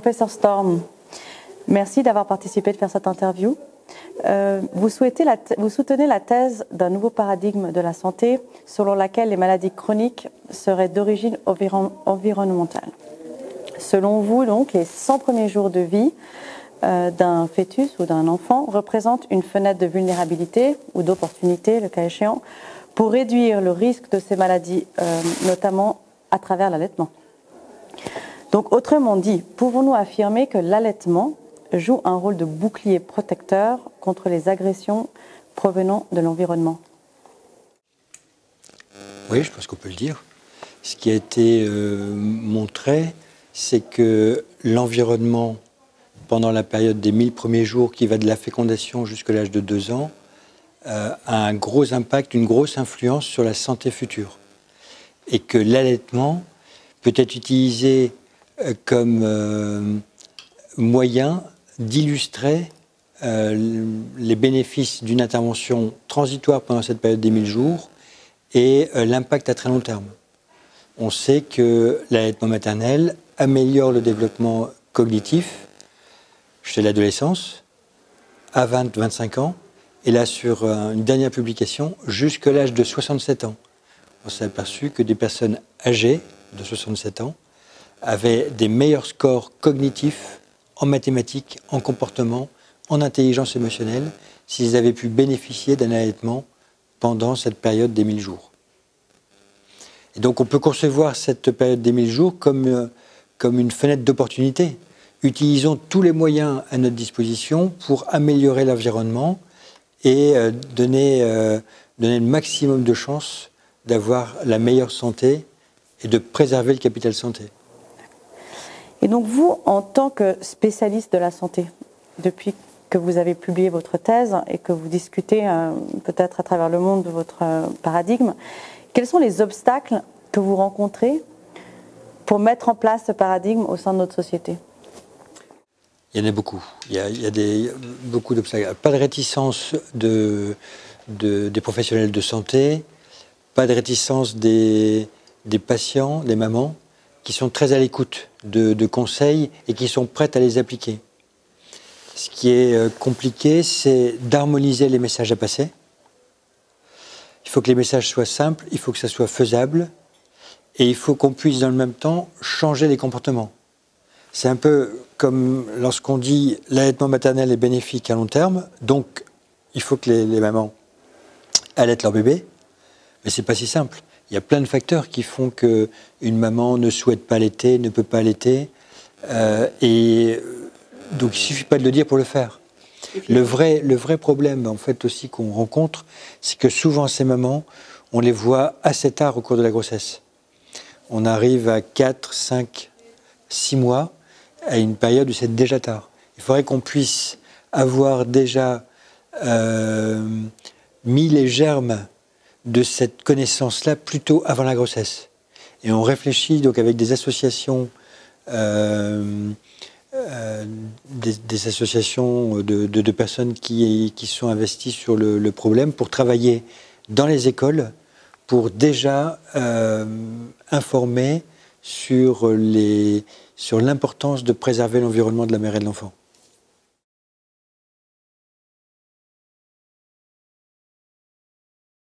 Professeur Storm, merci d'avoir participé, de faire cette interview. Vous soutenez la thèse d'un nouveau paradigme de la santé selon laquelle les maladies chroniques seraient d'origine environnementale. Selon vous, donc, les 100 premiers jours de vie d'un fœtus ou d'un enfant représentent une fenêtre de vulnérabilité ou d'opportunité, le cas échéant, pour réduire le risque de ces maladies, notamment à travers l'allaitement. Donc, autrement dit, pouvons-nous affirmer que l'allaitement joue un rôle de bouclier protecteur contre les agressions provenant de l'environnement? Oui, je pense qu'on peut le dire. Ce qui a été montré, c'est que l'environnement, pendant la période des 1000 premiers jours, qui va de la fécondation jusqu'à l'âge de 2 ans, a un gros impact, une grosse influence sur la santé future. Et que l'allaitement peut être utilisé comme moyen d'illustrer les bénéfices d'une intervention transitoire pendant cette période des 1000 jours et l'impact à très long terme. On sait que l'allaitement maternel améliore le développement cognitif chez l'adolescence à 20-25 ans, et là sur une dernière publication, jusqu'à l'âge de 67 ans. On s'est aperçu que des personnes âgées de 67 ans avaient des meilleurs scores cognitifs en mathématiques, en comportement, en intelligence émotionnelle, s'ils avaient pu bénéficier d'un allaitement pendant cette période des 1000 jours. Et donc on peut concevoir cette période des 1000 jours comme une fenêtre d'opportunité. Utilisons tous les moyens à notre disposition pour améliorer l'environnement et donner le maximum de chances d'avoir la meilleure santé et de préserver le capital santé. Et donc vous, en tant que spécialiste de la santé, depuis que vous avez publié votre thèse et que vous discutez peut-être à travers le monde de votre paradigme, quels sont les obstacles que vous rencontrez pour mettre en place ce paradigme au sein de notre société? Il y en a beaucoup. Il y a beaucoup d'obstacles. Pas de réticence des professionnels de santé, pas de réticence des patients, des mamans, qui sont très à l'écoute de conseils et qui sont prêtes à les appliquer. Ce qui est compliqué, c'est d'harmoniser les messages à passer. Il faut que les messages soient simples, il faut que ça soit faisable, et il faut qu'on puisse dans le même temps changer les comportements. C'est un peu comme lorsqu'on dit l'allaitement maternel est bénéfique à long terme, donc il faut que les mamans allaitent leur bébé, mais c'est pas si simple. Il y a plein de facteurs qui font qu'une maman ne souhaite pas allaiter, ne peut pas allaiter, et donc il suffit pas de le dire pour le faire. Le vrai problème en fait aussi qu'on rencontre, c'est que souvent ces mamans, on les voit assez tard au cours de la grossesse. On arrive à 4, 5, 6 mois, à une période où c'est déjà tard. Il faudrait qu'on puisse avoir déjà mis les germes de cette connaissance-là plutôt avant la grossesse. Et on réfléchit donc avec des associations, des associations de personnes qui sont investies sur le problème pour travailler dans les écoles pour déjà informer sur l'importance de préserver l'environnement de la mère et de l'enfant.